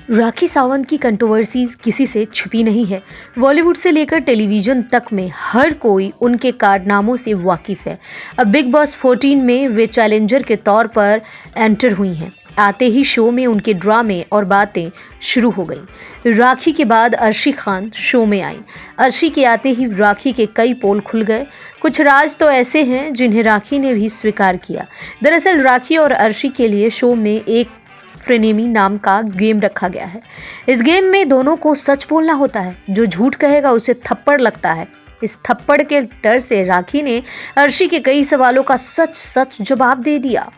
राखी सावंत की कंट्रोवर्सीज किसी से छुपी नहीं है। बॉलीवुड से लेकर टेलीविजन तक में हर कोई उनके कारनामों से वाकिफ है। अब बिग बॉस 14 में वे चैलेंजर के तौर पर एंटर हुई हैं। आते ही शो में उनके ड्रामे और बातें शुरू हो गई। राखी के बाद अर्शी खान शो में आई। अर्शी के आते ही राखी के कई पोल खुल गए। कुछ राज तो ऐसे हैं जिन्हें राखी ने भी स्वीकार किया। दरअसल राखी और अर्शी के लिए शो में एक फ्रेनेमी नाम का गेम रखा गया है। इस गेम में दोनों को सच बोलना होता है। जो झूठ कहेगा उसे थप्पड़ लगता है। इस थप्पड़ के डर से राखी ने अर्शी के कई सवालों का सच सच जवाब दे दिया।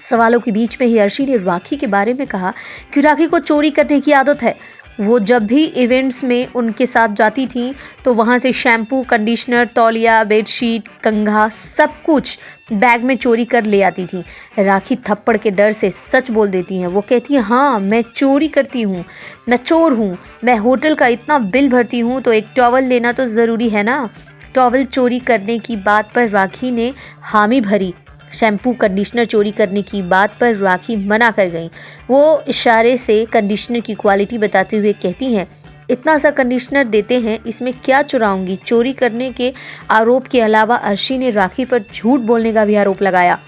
सवालों के बीच में ही अर्शी ने राखी के बारे में कहा कि राखी को चोरी करने की आदत है। वो जब भी इवेंट्स में उनके साथ जाती थी तो वहाँ से शैम्पू, कंडीशनर, तौलिया, बेडशीट, कंघा सब कुछ बैग में चोरी कर ले आती थी। राखी थप्पड़ के डर से सच बोल देती हैं। वो कहती है, हाँ मैं चोरी करती हूँ, मैं चोर हूँ, मैं होटल का इतना बिल भरती हूँ तो एक टॉवल लेना तो ज़रूरी है ना। टॉवल चोरी करने की बात पर राखी ने हामी भरी। शैम्पू, कंडीशनर चोरी करने की बात पर राखी मना कर गई। वो इशारे से कंडीशनर की क्वालिटी बताते हुए कहती हैं, इतना सा कंडीशनर देते हैं, इसमें क्या चुराऊंगी। चोरी करने के आरोप के अलावा अर्शी ने राखी पर झूठ बोलने का भी आरोप लगाया।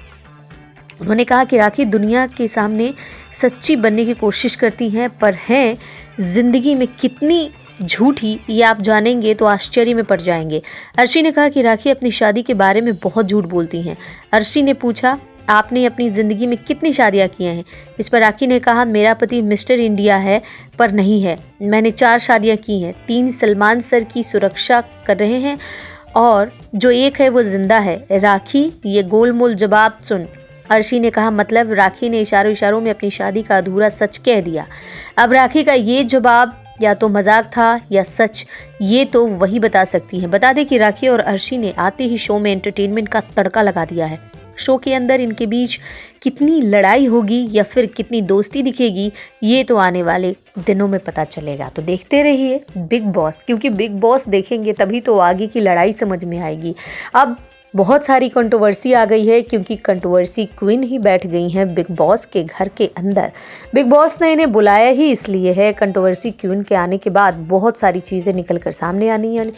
उन्होंने कहा कि राखी दुनिया के सामने सच्ची बनने की कोशिश करती हैं, पर हैं जिंदगी में कितनी झूठी ये आप जानेंगे तो आश्चर्य में पड़ जाएंगे। अर्शी ने कहा कि राखी अपनी शादी के बारे में बहुत झूठ बोलती हैं। अर्शी ने पूछा, आपने अपनी ज़िंदगी में कितनी शादियां की हैं। इस पर राखी ने कहा, मेरा पति मिस्टर इंडिया है पर नहीं है। मैंने 4 शादियां की हैं। 3 सलमान सर की सुरक्षा कर रहे हैं और जो एक है वो जिंदा है। राखी ये गोलमोल जवाब सुन। अर्शी ने कहा, मतलब राखी ने इशारों इशारों में अपनी शादी का अधूरा सच कह दिया। अब राखी का ये जवाब या तो मजाक था या सच, ये तो वही बता सकती हैं। बता दें कि राखी और अर्शी ने आते ही शो में एंटरटेनमेंट का तड़का लगा दिया है। शो के अंदर इनके बीच कितनी लड़ाई होगी या फिर कितनी दोस्ती दिखेगी, ये तो आने वाले दिनों में पता चलेगा। तो देखते रहिए बिग बॉस, क्योंकि बिग बॉस देखेंगे तभी तो आगे की लड़ाई समझ में आएगी। अब बहुत सारी कंट्रोवर्सी आ गई है क्योंकि कंट्रोवर्सी क्वीन ही बैठ गई हैं बिग बॉस के घर के अंदर। बिग बॉस ने इन्हें बुलाया ही इसलिए है। कंट्रोवर्सी क्वीन के आने के बाद बहुत सारी चीज़ें निकल कर सामने आनी है।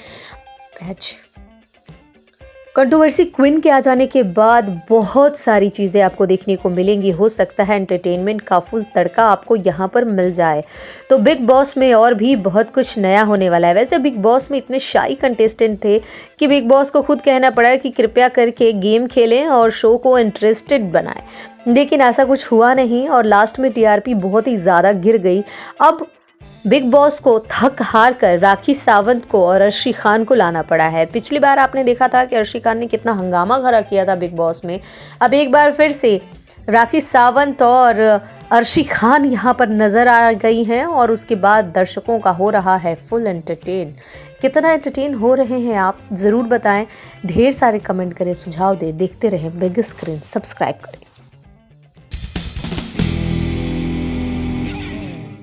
कंट्रोवर्सी क्वीन के आ जाने के बाद बहुत सारी चीज़ें आपको देखने को मिलेंगी। हो सकता है एंटरटेनमेंट का फुल तड़का आपको यहाँ पर मिल जाए। तो बिग बॉस में और भी बहुत कुछ नया होने वाला है। वैसे बिग बॉस में इतने शाई कंटेस्टेंट थे कि बिग बॉस को खुद कहना पड़ा कि कृपया करके गेम खेलें और शो को इंटरेस्टेड बनाएं, लेकिन ऐसा कुछ हुआ नहीं और लास्ट में टीआरपी बहुत ही ज़्यादा गिर गई। अब बिग बॉस को थक हार कर राखी सावंत को और अर्शी खान को लाना पड़ा है। पिछली बार आपने देखा था कि अर्शी खान ने कितना हंगामा खड़ा किया था बिग बॉस में। अब एक बार फिर से राखी सावंत और अर्शी खान यहाँ पर नजर आ गई हैं और उसके बाद दर्शकों का हो रहा है फुल एंटरटेन। कितना एंटरटेन हो रहे हैं आप ज़रूर बताएं। ढेर सारे कमेंट करें, सुझाव दें। देखते रहें बिग स्क्रीन, सब्सक्राइब करें।